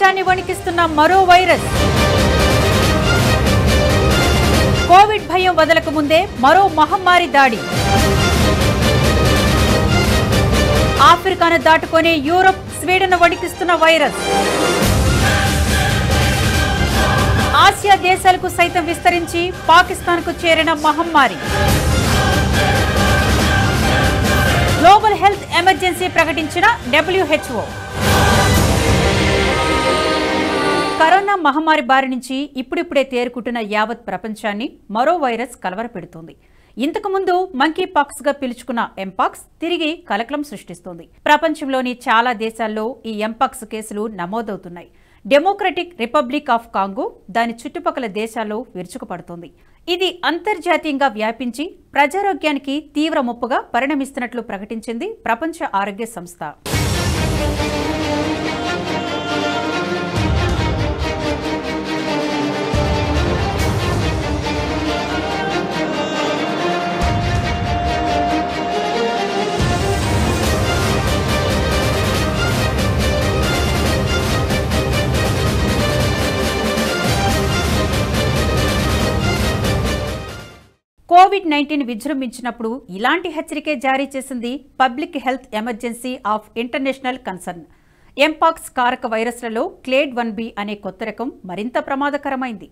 ప్రపంచాన్ని వణికిస్తున్న మరో virus. Covid భయం వదలక ముందే మరో మహమ్మారి దాడి. ఆఫ్రికాను దాటుకొని యూరప్, స్వీడన్ వణికిస్తున్న వైరస్. ఆసియా దేశాలకు సైతం విస్తరించి పాకిస్తాన్కు చేరిన మహమ్మారి. గ్లోబల్ హెల్త్ ఎమర్జెన్సీ ప్రకటించిన WHO. కరోనా మహమ్మారి బారి నుంచి ఇప్పుడిప్పుడే తేరుకుంటున్న యావత్ ప్రపంచాన్ని మరో వైరస్ కలవరపెడుతోంది. ఇంతకుముందు మంకీ పాక్స్ గా పిలుచుకున్న ఎంపాక్స్ తిరిగి కలకలం సృష్టిస్తోంది. ప్రపంచంలోని చాలా దేశాల్లో ఈ ఎంపాక్స్ కేసులు నమోదవుతున్నాయి. డెమోక్రటిక్ రిపబ్లిక్ ఆఫ్ కాంగో, దాని చుట్టుపక్కల దేశాల్లో విరుచుకుపడుతోంది. ఇది అంతర్జాతీయంగా వ్యాపించి ప్రజారోగ్యానికి తీవ్ర ముప్పుగా పరిణమిస్తున్నట్లు ప్రకటించింది ప్రపంచ ఆరోగ్య సంస్థ. కోవిడ్-19 విజృంభించినప్పుడు ఇలాంటి హెచ్చరికే జారీ చేసింది public health emergency of international concern. Mpox కారక వైరస్లలో క్లేడ్ 1B అనే కొత్త రకం మరింత ప్రమాదకరమైంది.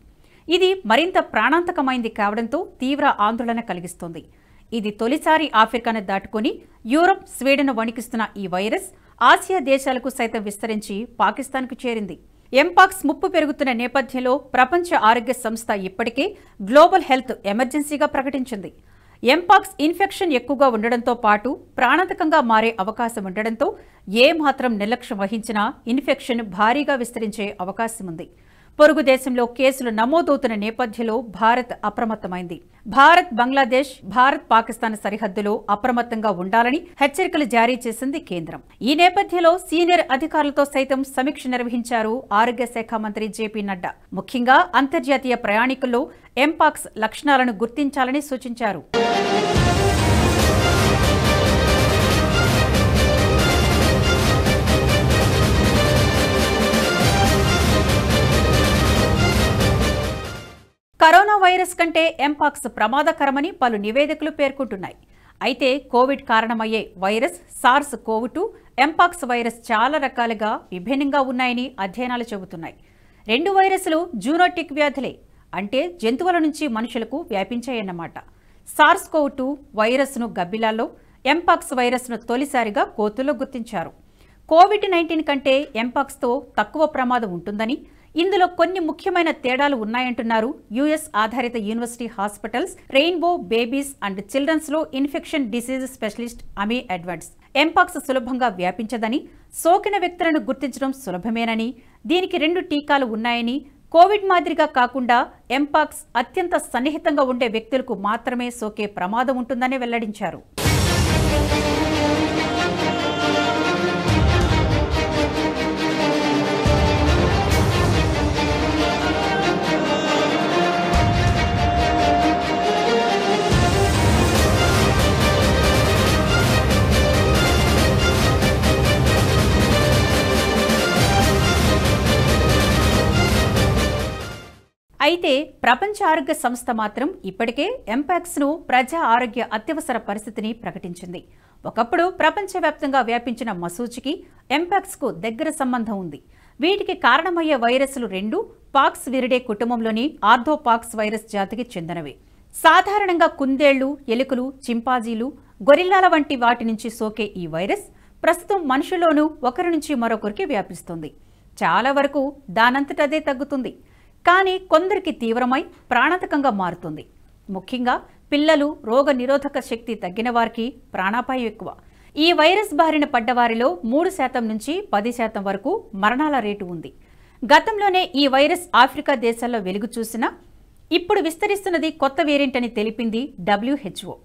ఇది మరింత ప్రాణాంతకమైంది కావడంతో తీవ్ర ఆందోళన కలిగిస్తోంది. ఇది తొలిసారి ఆఫ్రికాను దాటుకుని యూరప్, స్వీడన్ వణికిస్తున్న ఈ వైరస్ ఆసియా దేశాలకు సైతం విస్తరించి పాకిస్తాన్కు చేరింది. ఎంపాక్స్ ముప్పు పెరుగుతున్న నేపథ్యంలో ప్రపంచ ఆరోగ్య సంస్థ ఇప్పటికే గ్లోబల్ హెల్త్ ఎమర్జెన్సీగా ప్రకటించింది. ఎంపాక్స్ ఇన్ఫెక్షన్ ఎక్కువగా ఉండడంతో పాటు ప్రాణాంతకంగా మారే అవకాశం ఉండడంతో ఏమాత్రం నిర్లక్ష్యం వహించినా ఇన్ఫెక్షన్ భారీగా విస్తరించే అవకాశం ఉంది. పొరుగు దేశంలో కేసులు నమోదవుతున్న నేపథ్యంలో భారత్ అప్రమత్తమైంది. భారత్, బంగ్లాదేశ్, భారత్ పాకిస్తాన్ సరిహద్దులో అప్రమత్తంగా ఉండాలని హెచ్చరికలు జారీ చేసింది కేంద్రం. ఈ నేపథ్యంలో సీనియర్ అధికారులతో సైతం సమీక్ష నిర్వహించారు ఆరోగ్య శాఖ మంత్రి జేపీ నడ్డా. ముఖ్యంగా అంతర్జాతీయ ప్రయాణికుల్లో ఎంపాక్స్ లక్షణాలను గుర్తించాలని సూచించారు. కరోనా వైరస్ కంటే ఎంపాక్స్ ప్రమాదకరమని పలు నివేదికలు పేర్కొంటున్నాయి. అయితే కోవిడ్ కారణమయ్యే వైరస్ SARS-CoV-2, ఎంపాక్స్ వైరస్ చాలా రకాలుగా విభిన్నంగా ఉన్నాయని అధ్యయనాలు చెబుతున్నాయి. రెండు వైరస్లు జూనోటిక్ వ్యాధులే, అంటే జంతువుల నుంచి మనుషులకు వ్యాపించాయన్నమాట. SARS-CoV-2 వైరస్ను గబ్బిలాల్లో, ఎంపాక్స్ వైరస్ను తొలిసారిగా కోతుల్లో గుర్తించారు. కోవిడ్-19 కంటే ఎంపాక్స్తో తక్కువ ప్రమాదం ఉంటుందని, ఇందులో కొన్ని ముఖ్యమైన తేడాలు ఉన్నాయంటున్నారు US ఆధారిత university hospitals rainbow babies and children's లో infection disease specialist Amy Edwards. Mpox సులభంగా వ్యాపించదని, సోకిన వ్యక్తులను గుర్తించడం సులభమేనని, దీనికి 2 టీకాలు ఉన్నాయని, కోవిడ్ మాదిరిగా కాకుండా ఎంపాక్స్ అత్యంత సన్నిహితంగా ఉండే వ్యక్తులకు మాత్రమే సోకే ప్రమాదం ఉంటుందని వెల్లడించారు. అయితే ప్రపంచ ఆరోగ్య సంస్థ మాత్రం ఇప్పటికే ఎంపాక్స్ను ప్రజా ఆరోగ్య అత్యవసర పరిస్థితిని ప్రకటించింది. ఒకప్పుడు ప్రపంచవ్యాప్తంగా వ్యాపించిన మసూచికి ఎంపాక్స్కు దగ్గర సంబంధం ఉంది. వీటికి కారణమయ్యే వైరస్లు 2 పాక్స్ విరిడే కుటుంబంలోని ఆర్థోపాక్స్ వైరస్ జాతికి చెందినవి. సాధారణంగా కుందేళ్లు, ఎలుకలు, చింపాజీలు, గొరిల్లాల వంటి వాటి నుంచి సోకే ఈ వైరస్ ప్రస్తుతం మనుషుల్లోనూ ఒకరి నుంచి మరొకరికి వ్యాపిస్తుంది. చాలా వరకు దానంతటదే తగ్గుతుంది. కానీ కొందరికి తీవ్రమై ప్రాణాంతకంగా మారుతుంది. ముఖ్యంగా పిల్లలు, రోగ నిరోధక శక్తి తగ్గిన వారికి ప్రాణాపాయం ఎక్కువ. ఈ వైరస్ బారిన పడ్డవారిలో 3% నుంచి 10% వరకు మరణాల రేటు ఉంది. గతంలోనే ఈ వైరస్ ఆఫ్రికా దేశాల్లో వెలుగు చూసినా ఇప్పుడు విస్తరిస్తున్నది కొత్త వేరియంట్ అని తెలిపింది WHO.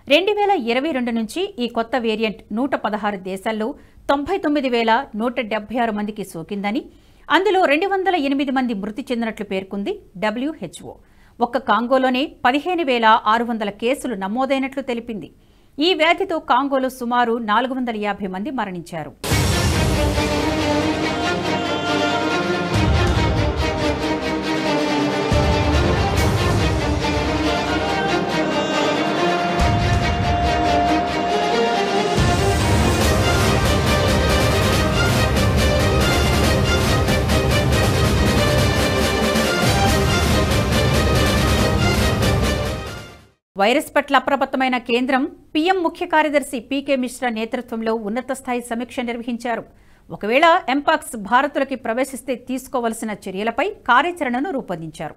2022 నుంచి ఈ కొత్త వేరియంట్ 116 దేశాల్లో 99,176 మందికి సోకిందని, అందులో 208 మంది మృతి చెందినట్లు పేర్కొంది WHO. ఒక్క కాంగోలోనే 15,600 కేసులు నమోదైనట్లు తెలిపింది. ఈ వ్యాధితో కాంగోలో సుమారు 450 మంది మరణించారు. వైరస్ పట్ల అప్రమత్తమైన కేంద్రం పీఎం ముఖ్య కార్యదర్శి పీకే మిశ్రా నేతృత్వంలో ఉన్నత స్థాయి సమీక్ష నిర్వహించారు. ఒకవేళ ఎంపాక్స్ భారత్లోకి ప్రవేశిస్తే తీసుకోవలసిన చర్యలపై కార్యాచరణను రూపొందించారు.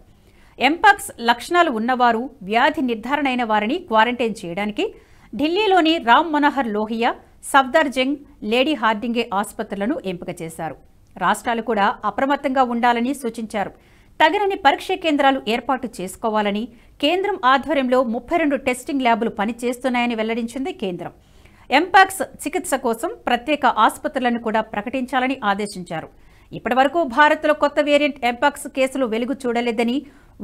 ఎంపాక్స్ లక్షణాలు ఉన్నవారు, వ్యాధి నిర్ధారణ అయిన వారిని క్వారంటైన్ చేయడానికి ఢిల్లీలోని రామ్ మనోహర్ లోహియా, సఫ్దర్జంగ్, లేడీ హార్డింగే ఆసుపత్రులను ఎంపిక చేశారు. రాష్ట్రాలు కూడా అప్రమత్తంగా ఉండాలని సూచించారు. తగినన్ని పరీక్ష కేంద్రాలు ఏర్పాటు చేసుకోవాలని, కేంద్రం ఆధ్వర్యంలో 32 టెస్టింగ్ ల్యాబులు పనిచేస్తున్నాయని వెల్లడించింది కేంద్రం. ఎంపాక్స్ చికిత్స కోసం ప్రత్యేక ఆసుపత్రులను కూడా ప్రకటించాలని ఆదేశించారు. ఇప్పటివరకు భారత్లో కొత్త వేరియంట్ ఎంపాక్స్ కేసులు వెలుగు చూడలేదని,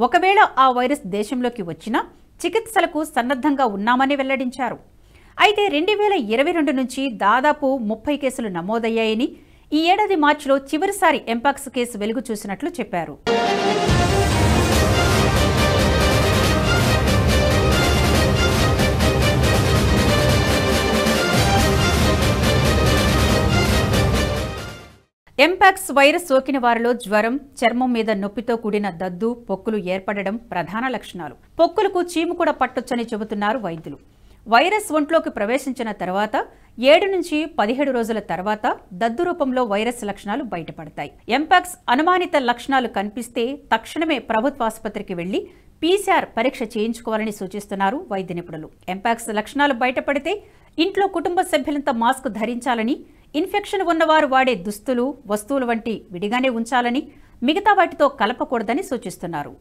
ఒకవేళ ఆ వైరస్ దేశంలోకి వచ్చినా చికిత్సలకు సన్నద్ధంగా ఉన్నామని వెల్లడించారు. అయితే 2022 నుంచి దాదాపు 30 కేసులు నమోదయ్యాయని, ఈ ఏడాది మార్చిలో చివరిసారి ఎంపాక్స్ కేసు వెలుగు చూసినట్లు చెప్పారు. ఎంపాక్స్ వైరస్ సోకిన వారిలో జ్వరం, చర్మం మీద నొప్పితో కూడిన దద్దు, పొక్కులు ఏర్పడడం ప్రధాన లక్షణాలు. పొక్కులకు చీము కూడా పట్టొచ్చని చెబుతున్నారు వైద్యులు. వైరస్ ఒంట్లోకి ప్రవేశించిన తర్వాత 7 నుంచి 17 రోజుల తర్వాత దద్దు రూపంలో వైరస్ లక్షణాలు బయటపడతాయి. ఎంపాక్స్ అనుమానిత లక్షణాలు కనిపిస్తే తక్షణమే ప్రభుత్వ ఆసుపత్రికి వెళ్లి పీసీఆర్ పరీక్ష చేయించుకోవాలని సూచిస్తున్నారు వైద్య నిపుణులు. ఎంపాక్స్ లక్షణాలు బయటపడితే ఇంట్లో కుటుంబ సభ్యులంతా మాస్క్ ధరించాలని, ఇన్ఫెక్షన్ ఉన్నవారు వాడే దుస్తులు, వస్తువులు వంటి విడిగానే ఉంచాలని, మిగతా వాటితో కలపకూడదని సూచిస్తున్నారు.